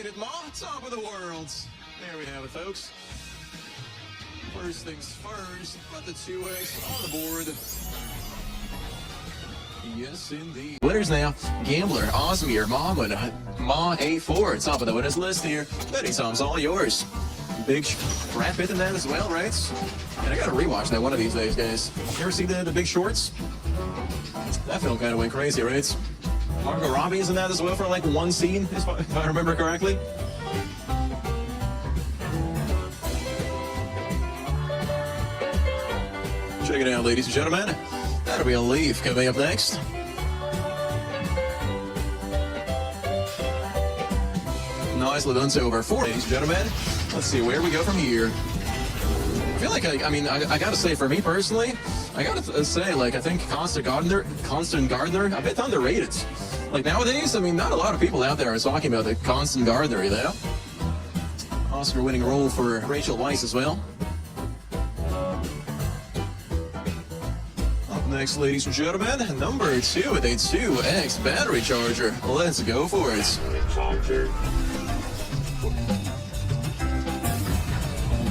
Made it, Ma. Top of the world. There we have it, folks. First things first, put the 2X on the board. Yes, indeed. Winners now. Gambler, Osmier, Momwood, Ma A4. Top of the winners list here. Betting time's all yours. Big Brad Pitt in that as well, right? And I gotta rewatch that one of these days, guys. You ever see the Big Shorts? That film kind of went crazy, right? Margot Robbie's in that as well for like one scene, if I remember correctly. Check it out, ladies and gentlemen. That'll be a leaf coming up next. Nicely done so over 4, ladies and gentlemen. Let's see where we go from here. I feel like, I gotta say, for me personally, I gotta say, like, I think Constant Gardner, a bit underrated. Like, nowadays, I mean, not a lot of people out there are talking about the Constant Gardner, you know? Oscar-winning role for Rachel Weisz as well. Up next, ladies and gentlemen, number 2 with a 2X battery charger. Let's go for it.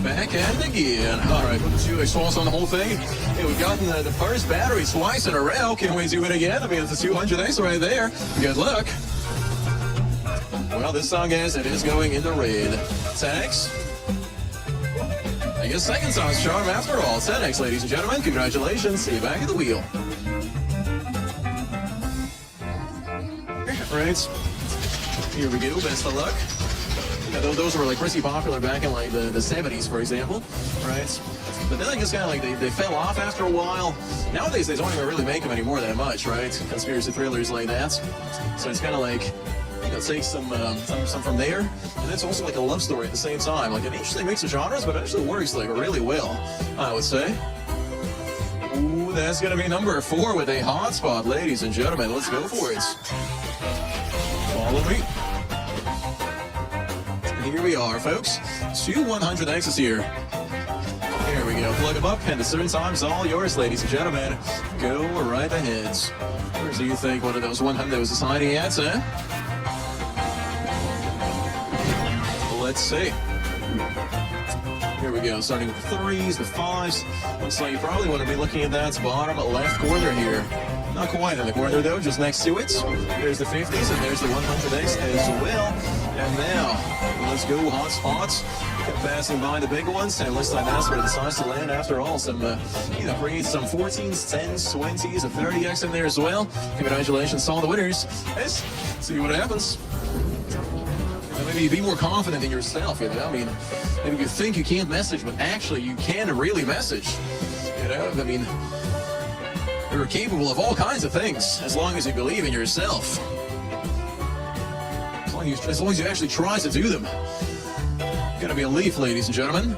Back and again. Alright, put the 2X pulse on the whole thing. Hey, we've gotten the first battery twice in a row. Can we do it again? I mean, it's a 200X right there. Good luck. Well, this song, guys, it is going into red. 10X. I guess second song's charm after all. 10X, ladies and gentlemen. Congratulations. See you back at the wheel. Right. Here we go. Best of luck. Yeah, those were like pretty popular back in like the 70s, for example, right? But then I guess kind of like they fell off after a while. Nowadays they don't even really make them anymore that much, right? Conspiracy thrillers like that. So it's kind of like, you know, take some from there, and it's also like a love story at the same time. Like an interesting mix of genres, but it actually works like really well, I would say. Ooh, that's gonna be number 4 with a hotspot, ladies and gentlemen. Let's go for it. Follow me. Here we are, folks. 2 100X's here. Here we go. Plug them up, and the certain time's all yours, ladies and gentlemen. Go right ahead. Where do you think one of those 100 was deciding at, huh? Let's see. Here we go. Starting with the 3s, the 5s. Looks like you probably want to be looking at that bottom left corner here. Not quite in the corner, though, just next to it. There's the 50s, and there's the 100X as well. And now, let's go hot spots. Passing by the big ones, and looks like that's where it decides to land after all. Some, create some 14s, 10s, 20s, a 30X in there as well. Congratulations to all the winners. Let's see what happens. Maybe be more confident in yourself, you know? I mean, maybe you think you can't message, but actually you can really message. You know, I mean, you're capable of all kinds of things as long as you believe in yourself. As long as you actually try to do them. Gonna be a leaf, ladies and gentlemen.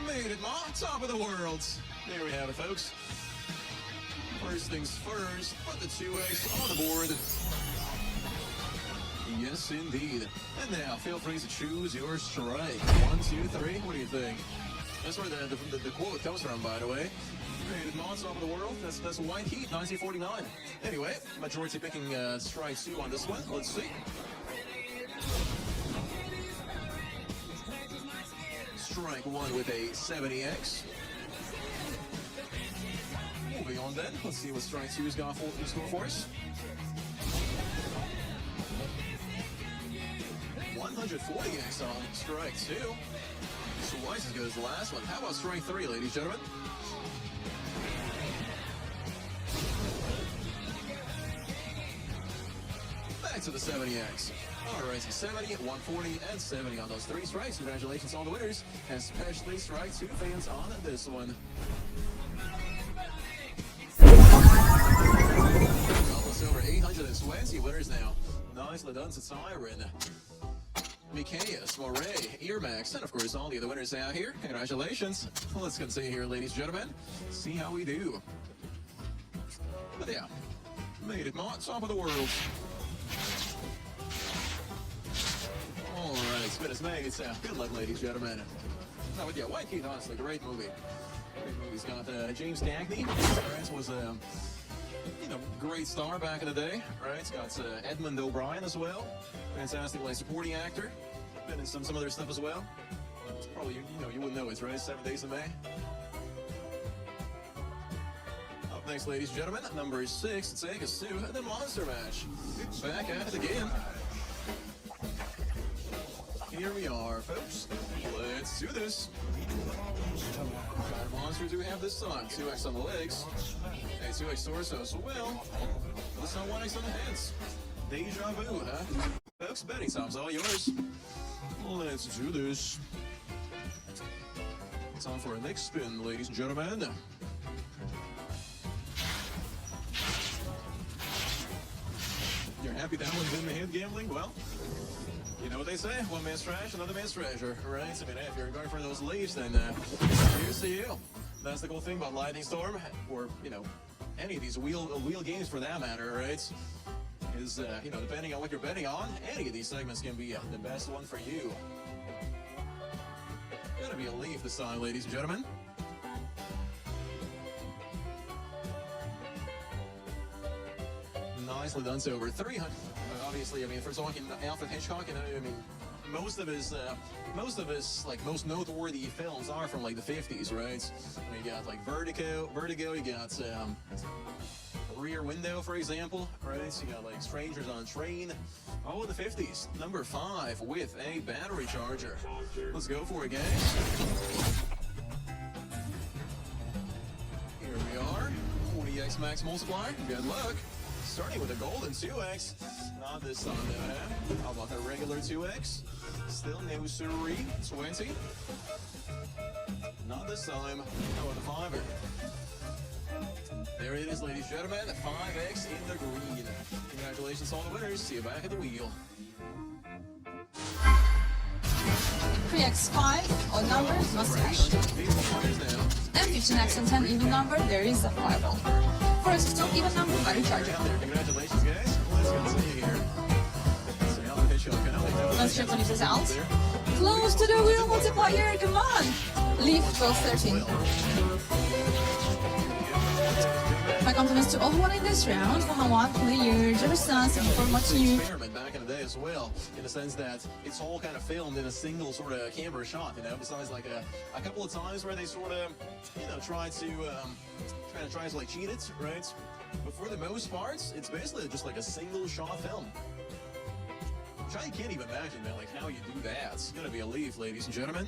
Made it, Ma. Top of the world. There we have it, folks. First things first, put the 2X on the board. Yes, indeed. And now, feel free to choose your strike. 1, 2, 3. What do you think? That's where the quote comes from, by the way. Created Ma, top of the world. That's White Heat, 1949. Anyway, majority picking strike 2 on this one. Let's see. Strike 1 with a 70X. Moving on then, let's see what strike 2's got in store for us. 140X on strike 2. So twice as good as the last one. How about strike 3, ladies and gentlemen? Back to the 70X. Alright, 70, 140, and 70 on those 3 strikes. Congratulations to all the winners, especially strike 2 fans on this one. Almost over 820 winners now. Nicely done to Siren, Mikaeus, Moray, Earmax, and of course all the other winners out here. Congratulations. Let's continue here, ladies and gentlemen. See how we do. But yeah, made it, Ma, top of the world. Alright, spin as made. Good luck, ladies and gentlemen. No, but yeah, White Heat, honestly, great movie. He's got James Cagney. Right, was a great star back in the day. Right, he's got Edmund O'Brien as well. Fantastic, like supporting actor. Been in some other stuff as well. Probably you wouldn't know it, right? 7 Days of May. Up next, ladies and gentlemen, number 6, take us to the Monster Match. Back at it again. Here we are, folks. Let's do this. What kind of monsters do we have this time? 2X on the legs. Hey, 2X torso as well. Let's know 1X on the heads. Deja vu, huh? Folks, betting time's all yours. Let's do this. Time for our next spin, ladies and gentlemen. You're happy that one's in the hand gambling? Well, you know what they say, one man's trash, another man's treasure, right? I mean, if you're going for those leaves, then here's to you. That's the cool thing about Lightning Storm, or, any of these wheel games for that matter, right? Is, depending on what you're betting on, any of these segments can be the best one for you. Gotta be a leaf this time, ladies and gentlemen. Nicely done. So over 300. Obviously, I mean, if we're talking Alfred Hitchcock, most of his most noteworthy films are from like the 50s, right? I mean, you got like Vertigo. You got Rear Window, for example, right? So you got like Strangers on a Train. All in the 50s. Number 5 with a battery charger. Let's go for it, guys. Here we are. 40x max multiplier. Good luck. Starting with a golden 2x. Not this time, though, huh? How about the regular 2x? Still no siree. 20. Not this time. How about the 5er? There it is, ladies and gentlemen. 5x in the green. Congratulations to all the winners. See you back at the wheel. 3x5, odd numbers, mustache. And 15x and 10 even number, there is a fireball. First, 2 even number, battery charger. Congratulations, guys. Let's continue here. Let's check on his results. Close to the wheel multiplier, come on! Leaf 12-13. My compliments to all who won in this round. Mahawat, player, Jefferson, for much new. Experiment back in the day as well, in the sense that it's all kind of filmed in a single sort of camera shot, besides like a couple of times where they sort of, try to like cheat it, right? But for the most parts, it's basically just like a single shot film. Which I can't even imagine, man, like how you do that. It's gonna be a leaf, ladies and gentlemen.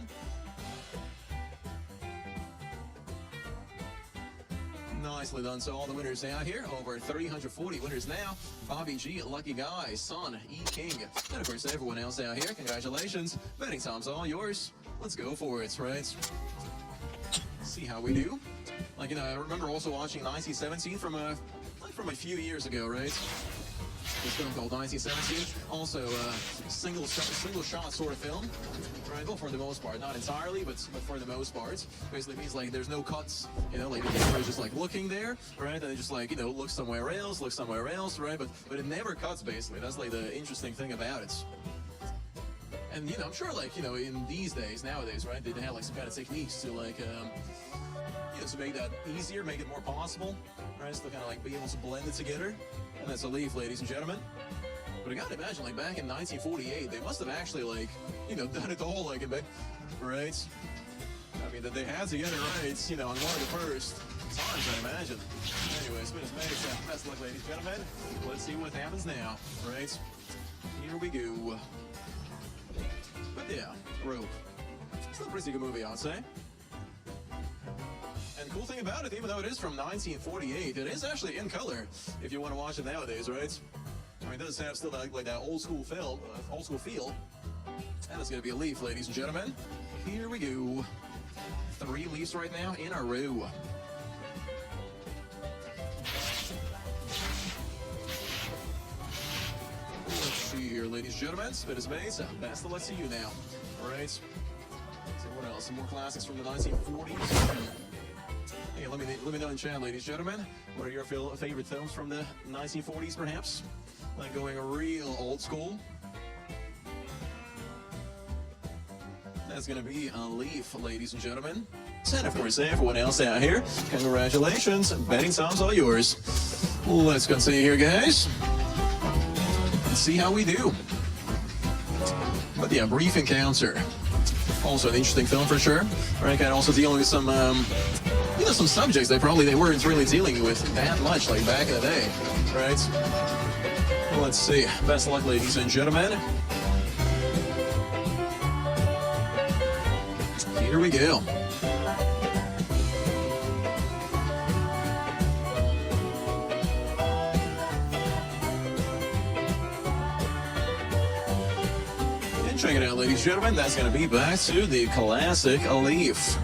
Nicely done. So all the winners out here, over 340 winners now. Bobby G, Lucky Guy, Son, E King, and of course everyone else out here. Congratulations. Betting time's all yours. Let's go for it, right? See how we do. Like, I remember also watching 1917 from a few years ago, right? This film called 1917, also single shot sort of film, right? Well, for the most part, not entirely, but for the most part, basically means like there's no cuts, like the camera's just like looking there, right? And it just like look somewhere else, right? But it never cuts basically. That's like the interesting thing about it. And I'm sure like in these days, nowadays, right? They have like some kind of techniques to like to make that easier, make it more possible, right? So to kind of like be able to blend it together. And that's a leaf, ladies and gentlemen. But I gotta imagine, like back in 1948, they must have actually like, done it all like right? I mean, that they had to get it right, on one of the first times, I imagine. Anyways, best luck, ladies and gentlemen. Let's see what happens now, right? Here we go. But yeah, Rope. Still a pretty good movie, I'd say. And the cool thing about it, even though it is from 1948, it is actually in color if you want to watch it nowadays, right? I mean, it does have still like that old school feel. And it's going to be a leaf, ladies and gentlemen. Here we go. 3 leaves right now in a row. Let's see here, ladies and gentlemen. Spit is made. Best of luck to you now. All right. So what else? Some more classics from the 1940s. Hey, let me know in chat, ladies and gentlemen. What are your favorite films from the 1940s, perhaps? Like going real old school. That's going to be a leaf, ladies and gentlemen. And of course, everyone else out here, congratulations. Betting time's all yours. Let's continue here, guys. Let's see how we do. But yeah, Brief Encounter. Also an interesting film for sure. Right, and also dealing with some, some subjects they weren't really dealing with that much like back in the day, right? Well, let's see. Best of luck, ladies and gentlemen. Here we go. And check it out, ladies and gentlemen. That's going to be back to the classic Leaf.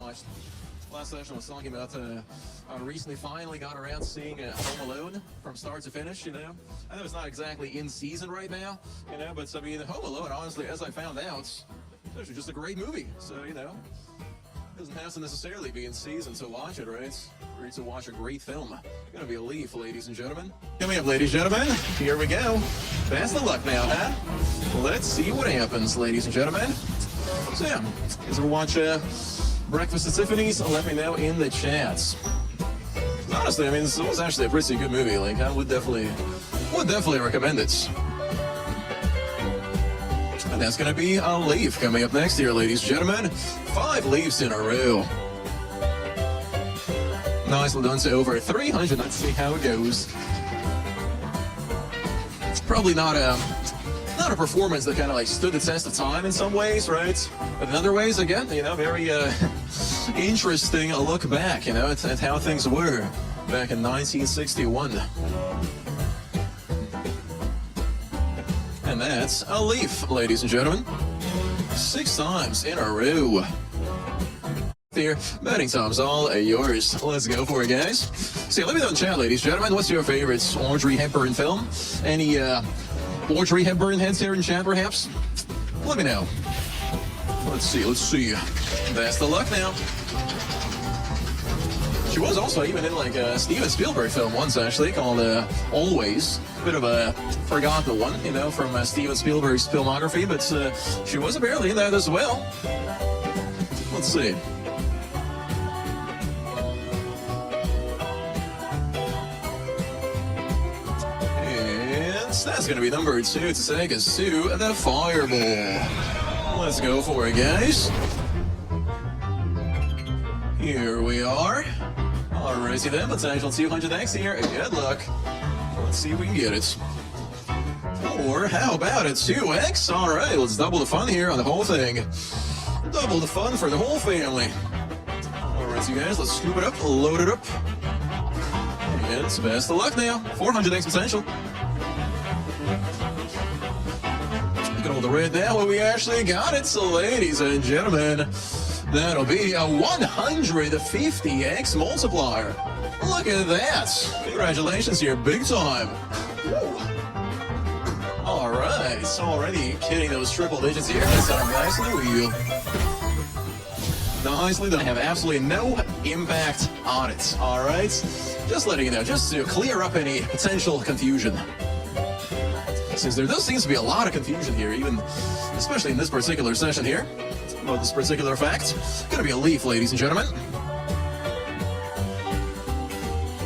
Last session I was talking about I recently finally got around to seeing Home Alone from start to finish, you know. I know it's not exactly in season right now, you know, but I mean, Home Alone, honestly, as I found out, it's actually just a great movie. So, you know, it doesn't have to necessarily be in season to watch it, right? Or to watch a great film. Gonna be a leaf, ladies and gentlemen. Coming up, ladies and gentlemen, here we go. Best of luck now, huh? Let's see what happens, ladies and gentlemen. So yeah, as we watch Breakfast at Tiffany's, let me know in the chats. Honestly, I mean, this was actually a pretty good movie. Like, I would definitely recommend it. And that's gonna be a leaf coming up next here, ladies and gentlemen. 5 leaves in a row. Nicely done to over 300. Let's see how it goes. It's probably not a performance that kind of like stood the test of time in some ways, right? But in other ways, again, you know, very interesting look back, you know, at how things were back in 1961. And that's a leaf, ladies and gentlemen. 6 times in a row. Here, betting time's all yours. Let's go for it, guys. So let me know in the chat, ladies and gentlemen, what's your favorite Audrey Hepburn film? Any Audrey Hepburn heads here in chat, perhaps? Let me know. Let's see. Best of luck now. She was also even in like a Steven Spielberg film once, actually, called Always. Bit of a forgotten one, you know, from Steven Spielberg's filmography, but she was apparently in that as well. Let's see. That's going to be number 2 to take us to the fireball. Let's go for it, guys. Here we are. Alrighty then, potential 200x here. Good luck. Let's see if we can get it. Or how about a 2x? Alright, let's double the fun here on the whole thing. Double the fun for the whole family. Alright, you guys, let's scoop it up, load it up. And it's best of luck now. 400x potential. Look at all the red now, well, we actually got it. So ladies and gentlemen, that'll be a 150x multiplier. Look at that. Congratulations here, big time. All right, so already hitting those triple digits here. That's nicely. Nicely done. Have absolutely no impact on it. All right, just letting you know, just to clear up any potential confusion. Since there does seem to be a lot of confusion here, even especially in this particular session here, about this particular fact. Gonna be a leaf, ladies and gentlemen.